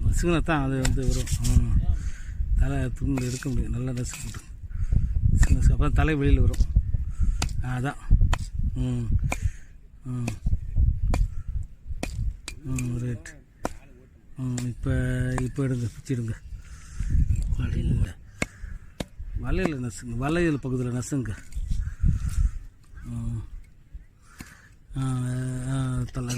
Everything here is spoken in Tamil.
நசுக்குனா தான் அது வந்து வரும். தலை துண்டு எடுக்க முடியும். நல்லா நசுக்கிட்டு நசுக்கு அப்புறம் தலை வெளியில் வரும். அதான். ரைட். இப்போ எடுங்க, பிச்சிடுங்க. வலையில் நசுங்க, வலையில் பகுதியில் நசுங்க. தலை